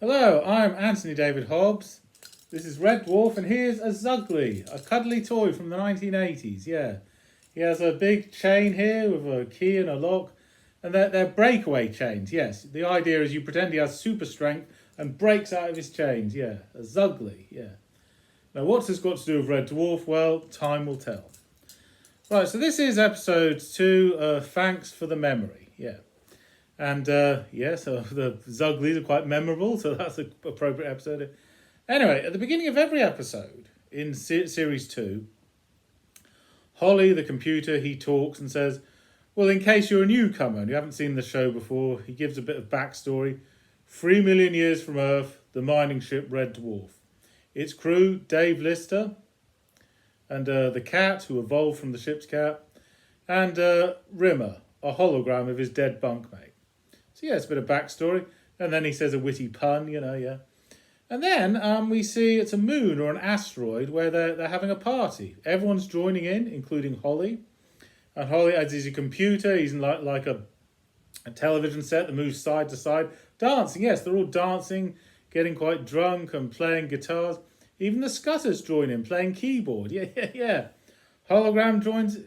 Hello, I'm Anthony David Hobbs. This is Red Dwarf, and here's a Zugly, a cuddly toy from the 1980s. Yeah, he has a big chain here with a key and a lock, and they're breakaway chains. Yes, the idea is you pretend he has super strength and breaks out of his chains. Yeah, a Zugly. Yeah. Now, what's this got to do with Red Dwarf? Well, time will tell. Right, so this is episode 2. Thanks for the memory. Yeah. And so the Zuglies are quite memorable, so that's an appropriate episode. Anyway, at the beginning of every episode in series 2, Holly, the computer, he talks and says, well, in case you're a newcomer and you haven't seen the show before, he gives a bit of backstory. 3 million years from Earth, the mining ship Red Dwarf. Its crew, Dave Lister, and the cat, who evolved from the ship's cat, and Rimmer, a hologram of his dead bunkmate. So yeah, it's a bit of backstory. And then he says a witty pun, yeah. And then we see it's a moon or an asteroid where they're having a party. Everyone's joining in, including Holly. And Holly, as he's a computer, he's in like a television set that moves side to side. Dancing, yes, they're all dancing, getting quite drunk and playing guitars. Even the Scutters join in, playing keyboard. Yeah. Hologram joins...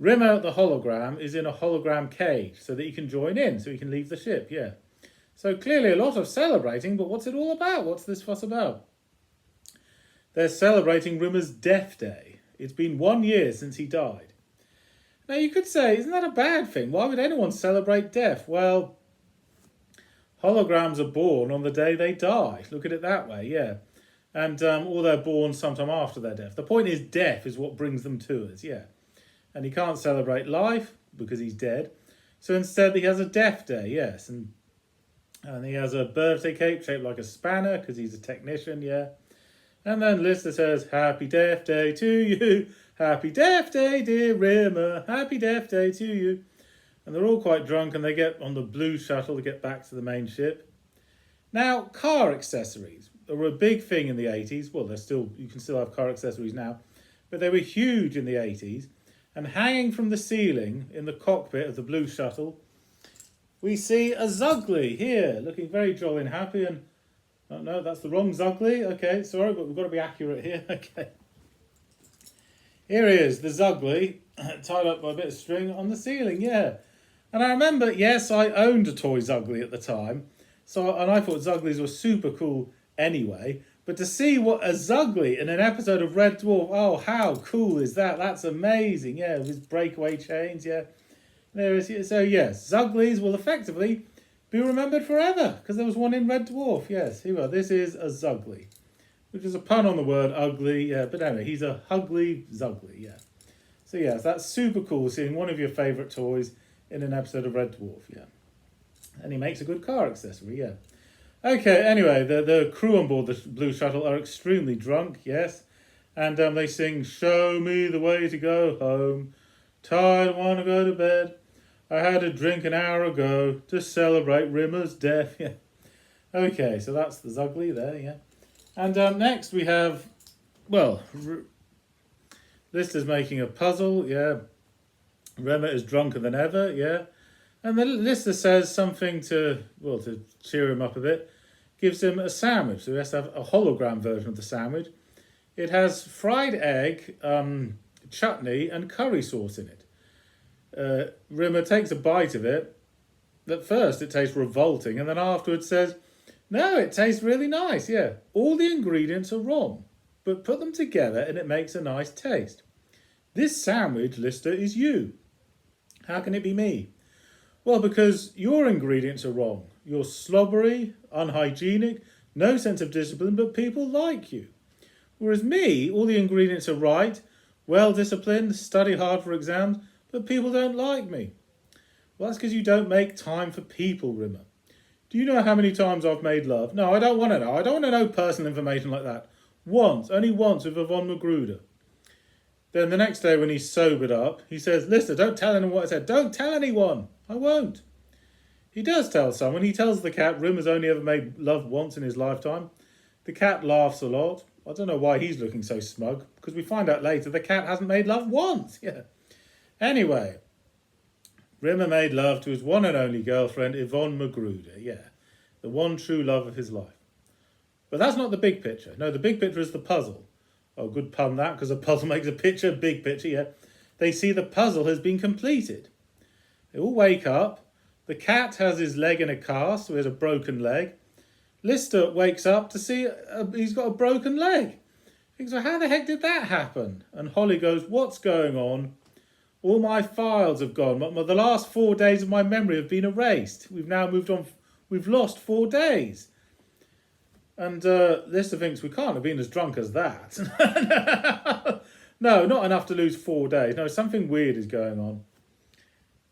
Rimmer, the hologram, is in a hologram cage so that he can join in, so he can leave the ship, yeah. So clearly a lot of celebrating, but what's it all about? What's this fuss about? They're celebrating Rimmer's death day. It's been 1 year since he died. Now you could say, isn't that a bad thing? Why would anyone celebrate death? Well, holograms are born on the day they die. Look at it that way, yeah. And or they're born sometime after their death. The point is death is what brings them to us, yeah. And he can't celebrate life because he's dead. So instead he has a death day, yes. And he has a birthday cake shaped like a spanner because he's a technician, yeah. And then Lister says, happy death day to you. Happy death day, dear Rimmer. Happy death day to you. And they're all quite drunk and they get on the blue shuttle to get back to the main ship. Now, car accessories were a big thing in the 80s. Well, you can still have car accessories now. But they were huge in the 80s. And hanging from the ceiling in the cockpit of the blue shuttle, we see a Zugly here, looking very jolly and happy. And oh no, that's the wrong Zugly. Okay, sorry, but we've got to be accurate here. Okay. Here he is, the Zugly, tied up by a bit of string on the ceiling, yeah. And I remember, yes, I owned a toy Zugly at the time. And I thought Zuglies were super cool anyway. But to see what a Zugly in an episode of Red Dwarf, oh, how cool is that? That's amazing, yeah, with his breakaway chains, yeah. So, yes, Zuglies will effectively be remembered forever because there was one in Red Dwarf, yes. Here we are, this is a Zugly, which is a pun on the word ugly, yeah. But anyway, he's a Hugly Zugly, yeah. So, yes, that's super cool seeing one of your favourite toys in an episode of Red Dwarf, yeah. And he makes a good car accessory, yeah. Okay, anyway, the crew on board the Blue Shuttle are extremely drunk, yes. And they sing, show me the way to go home. Tired, want to go to bed. I had a drink an hour ago to celebrate Rimmer's death. Yeah. Okay, so that's the Zugly there, yeah. And next we have, Lister's making a puzzle, yeah. Rimmer is drunker than ever, yeah. And the Lister says something to cheer him up a bit. Gives him a sandwich. So he has to have a hologram version of the sandwich. It has fried egg, chutney, and curry sauce in it. Rimmer takes a bite of it. At first it tastes revolting, and then afterwards says, no, it tastes really nice, yeah. All the ingredients are wrong, but put them together and it makes a nice taste. This sandwich, Lister, is you. How can it be me? Well, because your ingredients are wrong. You're slobbery, unhygienic, no sense of discipline, but people like you. Whereas me, all the ingredients are right, well-disciplined, study hard for exams, but people don't like me. Well, that's because you don't make time for people, Rimmer. Do you know how many times I've made love? No, I don't want to know. I don't want to know personal information like that. Only once with Yvonne Magruder. Then the next day when he's sobered up, he says, Lister, don't tell anyone what I said. Don't tell anyone. I won't. He does tell someone. He tells the cat Rimmer's only ever made love once in his lifetime. The cat laughs a lot. I don't know why he's looking so smug, because we find out later the cat hasn't made love once. Yeah. Anyway, Rimmer made love to his one and only girlfriend, Yvonne Magruder. Yeah. the one true love of his life. But that's not the big picture. No, the big picture is the puzzle. Oh, good pun that, because a puzzle makes a picture, big picture, yeah. They see the puzzle has been completed. They all wake up. The cat has his leg in a cast, so he has a broken leg. Lister wakes up to see he's got a broken leg. He thinks, well, how the heck did that happen? And Holly goes, what's going on? All my files have gone. The last 4 days of my memory have been erased. We've now moved on. We've lost 4 days. And Lister thinks, we can't have been as drunk as that. No, not enough to lose 4 days. No, something weird is going on.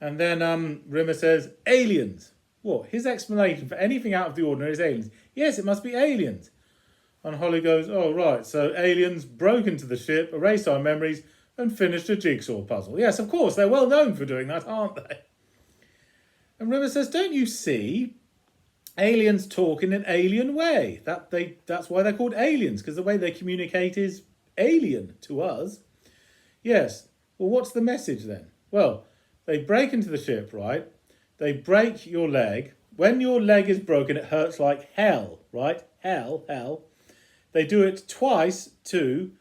And then Rimmer says, aliens. What? His explanation for anything out of the ordinary is aliens. Yes, it must be aliens. And Holly goes, oh, right, so aliens broke into the ship, erased our memories, and finished a jigsaw puzzle. Yes, of course, they're well known for doing that, aren't they? And Rimmer says, don't you see? Aliens talk in an alien way. That's why they're called aliens, because the way they communicate is alien to us. Yes. Well, what's the message then? Well, they break into the ship, right? They break your leg. When your leg is broken, it hurts like hell, right? Hell. They do it twice, too.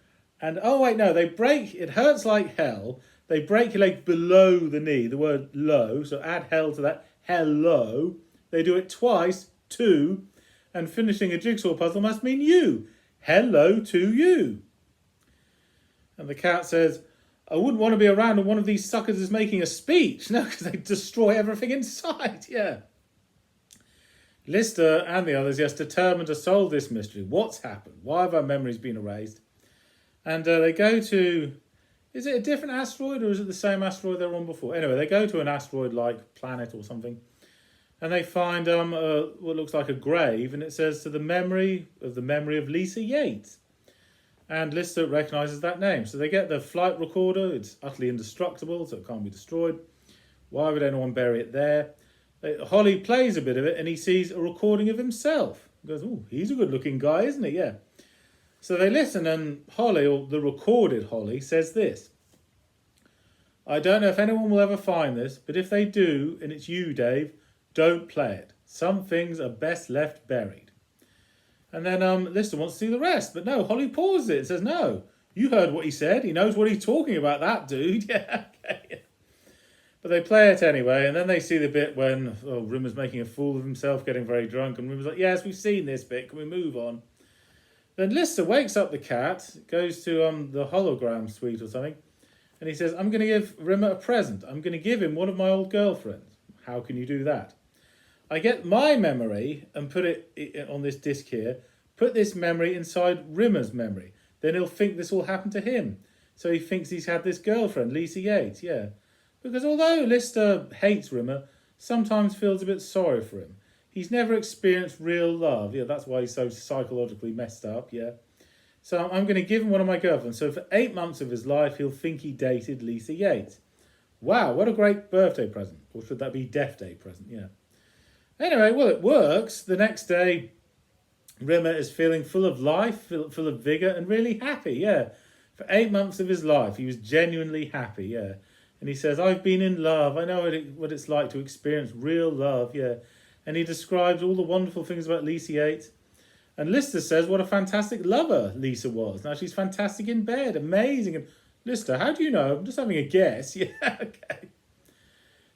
And, oh, wait, no, it hurts like hell. They break your leg below the knee, the word low. So add hell to that, hello. They do it twice, too. And finishing a jigsaw puzzle must mean you. Hello to you. And the cat says, I wouldn't want to be around when one of these suckers is making a speech. No, because they destroy everything in sight. Yeah. Lister and the others, yes, determined to solve this mystery. What's happened? Why have our memories been erased? And they go to... Is it a different asteroid or is it the same asteroid they were on before? Anyway, they go to an asteroid-like planet or something. And they find what looks like a grave. And it says, to the memory of Lisa Yates. And Lister recognises that name. So they get the flight recorder. It's utterly indestructible, so it can't be destroyed. Why would anyone bury it there? Holly plays a bit of it, and he sees a recording of himself. He goes, oh, he's a good-looking guy, isn't he? Yeah. So they listen, and Holly, or the recorded Holly, says this. I don't know if anyone will ever find this, but if they do, and it's you, Dave, don't play it. Some things are best left buried. And then Lister wants to see the rest. But no, Holly pauses it and says, no, you heard what he said. He knows what he's talking about, that dude. Yeah, okay. But they play it anyway. And then they see the bit when Rimmer's making a fool of himself, getting very drunk. And Rimmer's like, yes, we've seen this bit. Can we move on? Then Lister wakes up the cat, goes to the hologram suite or something. And he says, I'm going to give Rimmer a present. I'm going to give him one of my old girlfriends. How can you do that? I get my memory and put it on this disc here, put this memory inside Rimmer's memory. Then he'll think this will happen to him. So he thinks he's had this girlfriend, Lisa Yates, yeah. Because although Lister hates Rimmer, sometimes feels a bit sorry for him. He's never experienced real love. Yeah, that's why he's so psychologically messed up, yeah. So I'm going to give him one of my girlfriends. So for 8 months of his life, he'll think he dated Lisa Yates. Wow, what a great birthday present. Or should that be Death Day present, yeah. Anyway, well, it works. The next day, Rimmer is feeling full of life, full of vigour, and really happy, yeah. For 8 months of his life, he was genuinely happy, yeah. And he says, I've been in love. I know what it's like to experience real love, yeah. And he describes all the wonderful things about Lisa Yates. And Lister says what a fantastic lover Lisa was. Now, she's fantastic in bed, amazing. And Lister, how do you know? I'm just having a guess. Yeah, okay.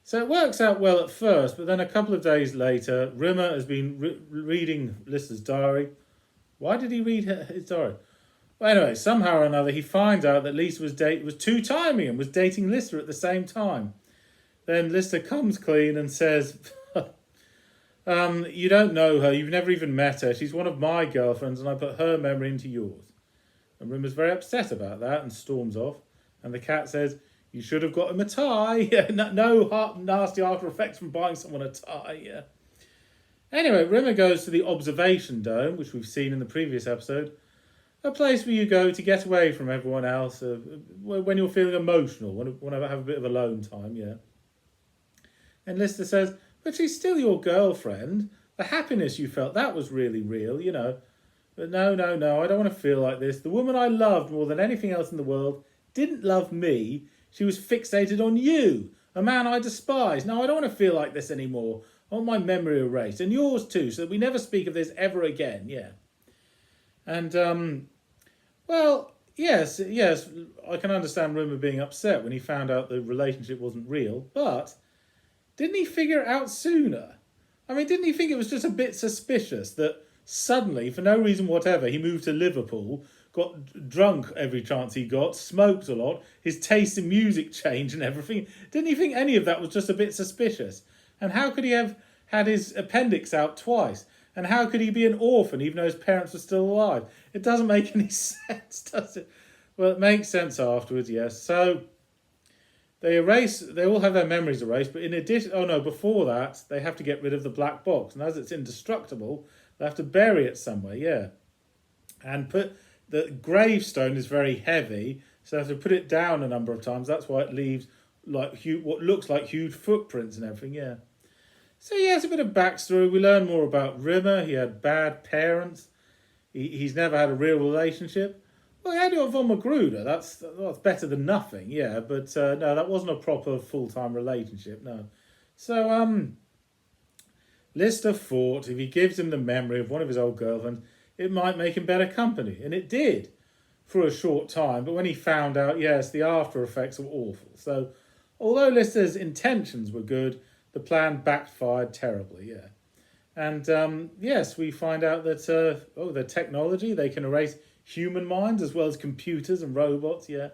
So it works out well at first, but then a couple of days later, Rimmer has been reading Lister's diary. Why did he read his diary? Well, anyway, somehow or another, he finds out that Lisa was two-timing and was dating Lister at the same time. Then Lister comes clean and says, you don't know her, you've never even met her. She's one of my girlfriends, and I put her memory into yours. And Rimmer's very upset about that and storms off. And the cat says, you should have got him a tie. No nasty after effects from buying someone a tie. Yeah. Anyway, Rimmer goes to the observation dome, which we've seen in the previous episode. A place where you go to get away from everyone else when you're feeling emotional, when I have a bit of alone time, yeah. And Lister says, but she's still your girlfriend. The happiness you felt, that was really real, you know. But no, I don't want to feel like this. The woman I loved more than anything else in the world didn't love me. She was fixated on you, a man I despise. No, I don't want to feel like this anymore. I want my memory erased, and yours too, so that we never speak of this ever again. Yeah. And well, yes, I can understand Rimmer being upset when he found out the relationship wasn't real, but didn't he figure it out sooner? I mean, didn't he think it was just a bit suspicious that suddenly, for no reason whatever, he moved to Liverpool, got drunk every chance he got, smoked a lot, his taste in music changed and everything? Didn't he think any of that was just a bit suspicious? And how could he have had his appendix out twice? And how could he be an orphan even though his parents were still alive? It doesn't make any sense, does it? Well, it makes sense afterwards, yes. So they all have their memories erased, but in addition, before that, they have to get rid of the black box. And as it's indestructible, they have to bury it somewhere, yeah. And the gravestone is very heavy, so they have to put it down a number of times. That's why it leaves what looks like huge footprints and everything, yeah. So yeah, it's a bit of backstory. We learn more about Rimmer. He had bad parents. He's never had a real relationship. Well, he had it with von Magruder. That's better than nothing, yeah. But no, that wasn't a proper full-time relationship, no. So Lister thought if he gives him the memory of one of his old girlfriends, it might make him better company. And it did for a short time. But when he found out, yes, the after effects were awful. So although Lister's intentions were good, the plan backfired terribly, yeah. And yes, we find out that, the technology, they can erase human minds as well as computers and robots, yeah.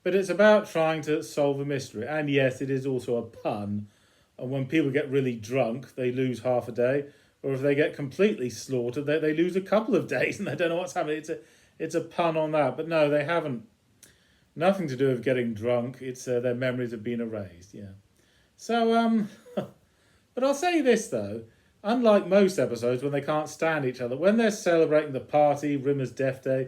But it's about trying to solve a mystery. And yes, it is also a pun. And when people get really drunk, they lose half a day. Or if they get completely slaughtered, they lose a couple of days and they don't know what's happening. It's a pun on that. But no, they haven't. Nothing to do with getting drunk. It's their memories have been erased, yeah. So, but I'll say this though. Unlike most episodes when they can't stand each other, when they're celebrating the party, Rimmer's death day,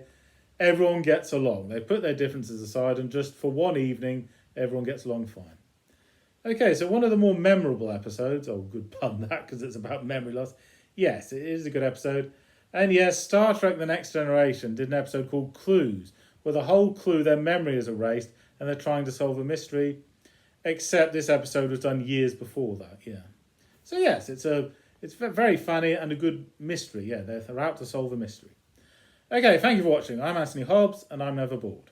everyone gets along. They put their differences aside and just for one evening, everyone gets along fine. Okay, so one of the more memorable episodes, good pun that, because it's about memory loss. Yes, it is a good episode. And yes, Star Trek The Next Generation did an episode called Clues, where the whole clue, their memory is erased, and they're trying to solve a mystery, except this episode was done years before that, yeah. So yes, it's very funny and a good mystery, yeah, they're out to solve a mystery. Okay, thank you for watching. I'm Anthony Hobbs, and I'm never bored.